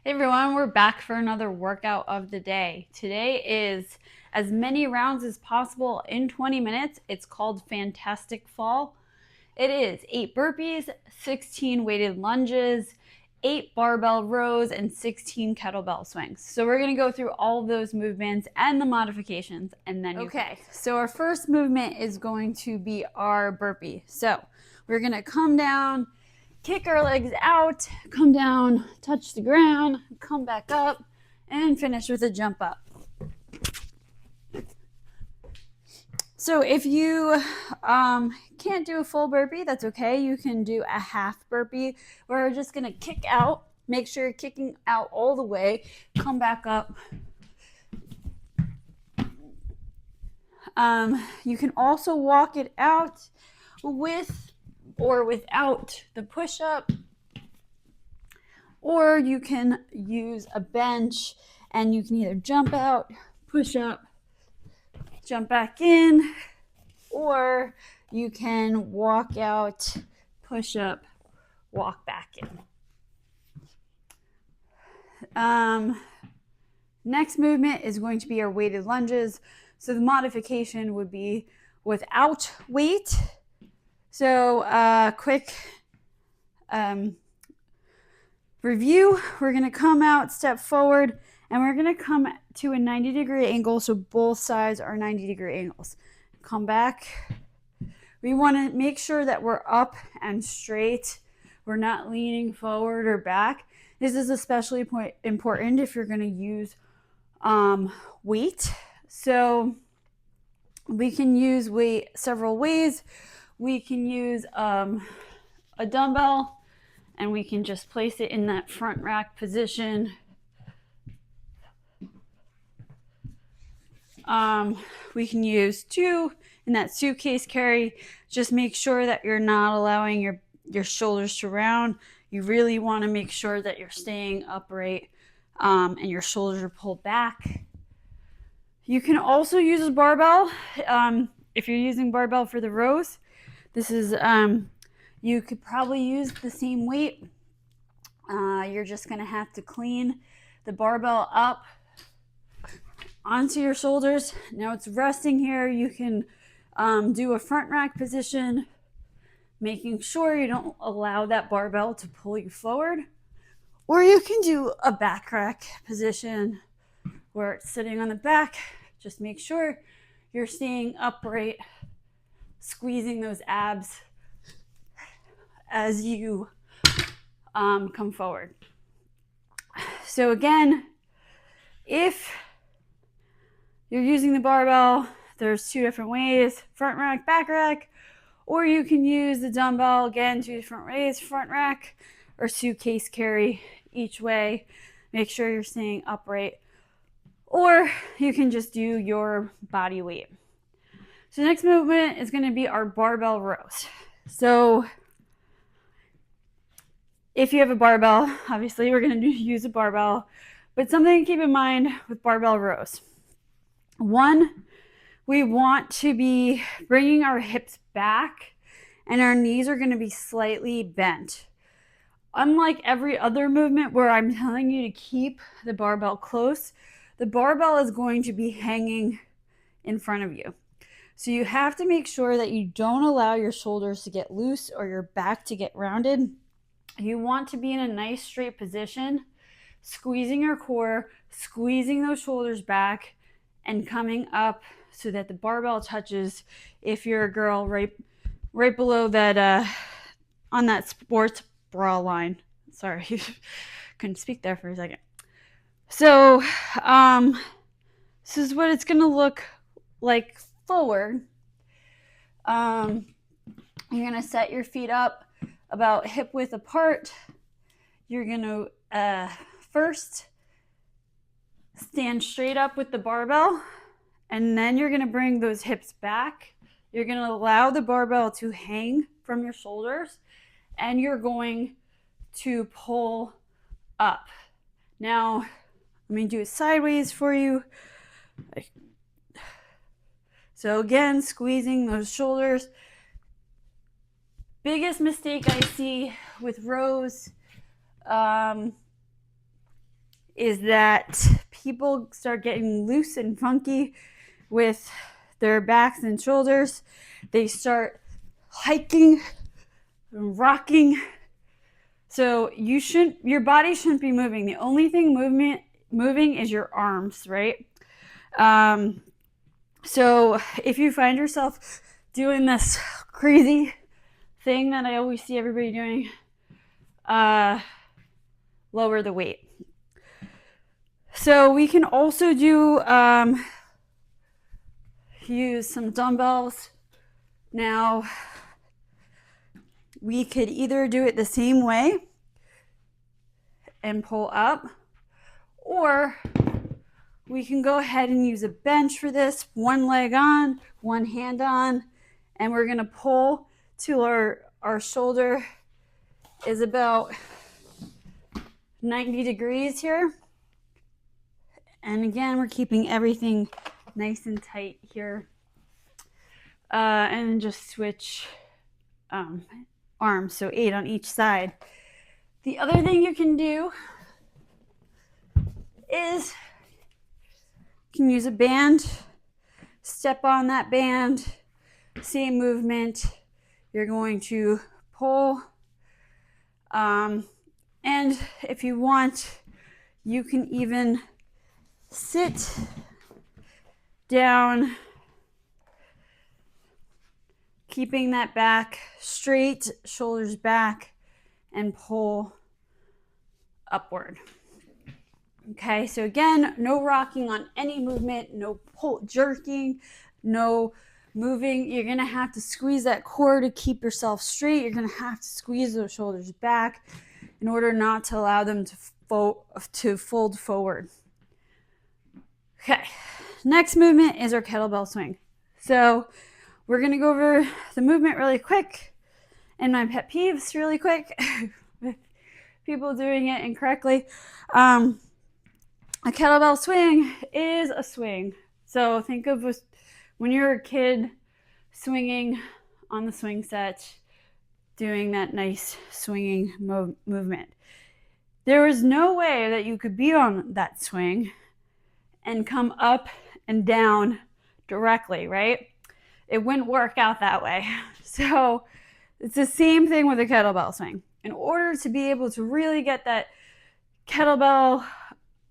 Hey everyone, we're back for another workout of the day. Today is as many rounds as possible in 20 minutes. It's called Fantastic Fall. It is 8 burpees, 16 weighted lunges, 8 barbell rows, and 16 kettlebell swings. So we're going to go through all of those movements and the modifications, and then so our first movement is going to be our burpee. So we're going to come down, kick our legs out, come down, touch the ground, come back up, and finish with a jump up. So if you can't do a full burpee, that's okay. You can do a half burpee. We're just going to kick out. Make sure you're kicking out all the way. Come back up. You can also walk it out with or without the push-up, or you can use a bench and you can either jump out, push up, jump back in, or you can walk out, push up, walk back in. Next movement is going to be our weighted lunges. So the modification would be without weight. So quick review. We're going to come out, step forward, and we're going to come to a 90-degree angle. So both sides are 90-degree angles. Come back. We want to make sure that we're up and straight. We're not leaning forward or back. This is especially important if you're going to use weight. So we can use weight several ways. We can use a dumbbell, and we can just place it in that front rack position. We can use 2 in that suitcase carry. Just make sure that you're not allowing your shoulders to round. You really want to make sure that you're staying upright and your shoulders are pulled back. You can also use a barbell if you're using barbell for the rows. This is, you could probably use the same weight. You're just going to have to clean the barbell up onto your shoulders. Now it's resting here. You can do a front rack position, making sure you don't allow that barbell to pull you forward. Or you can do a back rack position where it's sitting on the back. Just make sure you're staying upright, squeezing those abs as you come forward. So again, if you're using the barbell, there's 2 different ways: front rack, back rack, or you can use the dumbbell. Again, 2 different ways: front rack or suitcase carry. Each way, make sure you're staying upright, or you can just do your body weight. So the next movement is going to be our barbell rows. So if you have a barbell, obviously we're going to use a barbell, but something to keep in mind with barbell rows. 1, we want to be bringing our hips back and our knees are going to be slightly bent. Unlike every other movement where I'm telling you to keep the barbell close, the barbell is going to be hanging in front of you. So you have to make sure that you don't allow your shoulders to get loose or your back to get rounded. You want to be in a nice straight position, squeezing your core, squeezing those shoulders back, and coming up so that the barbell touches, if you're a girl, right below that, on that sports bra line. Sorry, couldn't speak there for a second. So this is what it's going to look like forward. You're going to set your feet up about hip width apart. You're going to first stand straight up with the barbell, and then you're going to bring those hips back. You're going to allow the barbell to hang from your shoulders, and you're going to pull up. Now, let me do it sideways for you. So again, squeezing those shoulders. Biggest mistake I see with rows is that people start getting loose and funky with their backs and shoulders. They start hiking and rocking. So your body shouldn't be moving. The only thing moving is your arms, right? So if you find yourself doing this crazy thing that I always see everybody doing, lower the weight. So we can also do use some dumbbells. Now we could either do it the same way and pull up, or we can go ahead and use a bench for this. One leg on, one hand on, and we're gonna pull till our shoulder is about 90 degrees here. And again, we're keeping everything nice and tight here. And just switch arms, so 8 on each side. The other thing you can do is you can use a band, step on that band, same movement. You're going to pull, and if you want, you can even sit down, keeping that back straight, shoulders back, and pull upward. Okay, so again, no rocking on any movement, no jerking, no moving. You're gonna have to squeeze that core to keep yourself straight. You're gonna have to squeeze those shoulders back in order not to allow them to fold forward. Okay, next movement is our kettlebell swing. So we're gonna go over the movement really quick and my pet peeves really quick with people doing it incorrectly. A kettlebell swing is a swing. So think of when you're a kid swinging on the swing set, doing that nice swinging movement. There is no way that you could be on that swing and come up and down directly, right? It wouldn't work out that way. So it's the same thing with a kettlebell swing. In order to be able to really get that kettlebell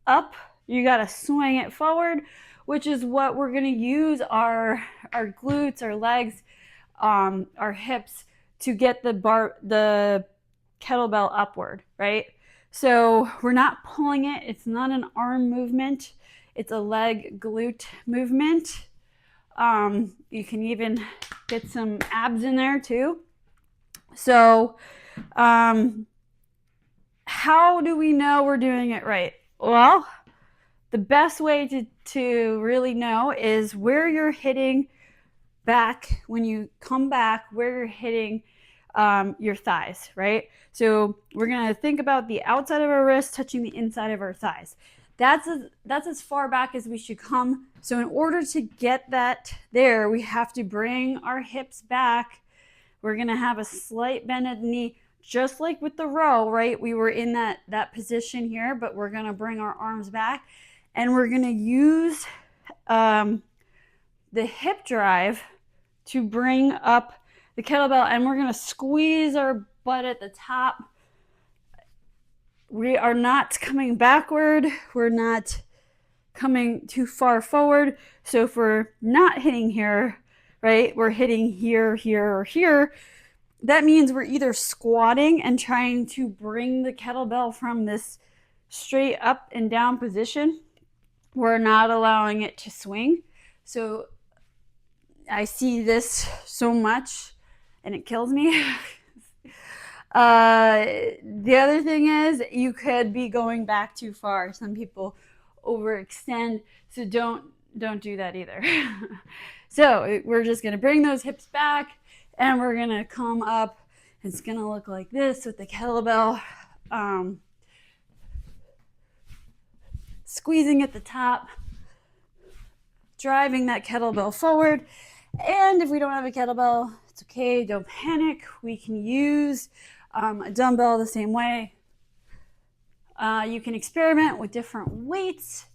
up, you got to swing it forward, which is what we're going to use our glutes, our legs, our hips to get the kettlebell upward, right? So we're not pulling it. It's not an arm movement. It's a leg glute movement. You can even get some abs in there too. So how do we know we're doing it right? Well, the best way to really know is where you're hitting back when you come back, where you're hitting your thighs, right? So we're going to think about the outside of our wrist touching the inside of our thighs. That's as far back as we should come. So in order to get that there, we have to bring our hips back. We're going to have a slight bend at the knee, just like with the row, right? We were in that position here, but we're going to bring our arms back, and we're going to use the hip drive to bring up the kettlebell, and we're going to squeeze our butt at the top. We are not coming backward. We're not coming too far forward. So if we're not hitting here, right, we're hitting here, here, or here, that means we're either squatting and trying to bring the kettlebell from this straight up and down position. We're not allowing it to swing. So I see this so much and it kills me. The other thing is you could be going back too far. Some people overextend, so don't do that either. So we're just gonna bring those hips back and we're gonna come up. It's gonna look like this with the kettlebell, squeezing at the top, driving that kettlebell forward. And if we don't have a kettlebell, it's okay, don't panic. We can use a dumbbell the same way. You can experiment with different weights.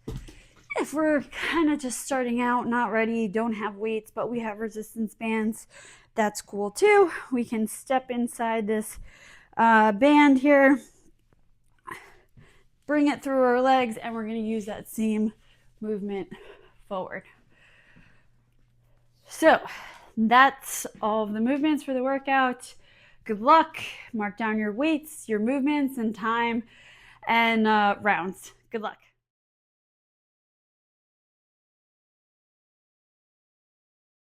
If we're kind of just starting out, not ready, don't have weights, but we have resistance bands, that's cool too. We can step inside this band here, bring it through our legs, and we're going to use that same movement forward. So that's all of the movements for the workout. Good luck. Mark down your weights, your movements, and time, and rounds. Good luck.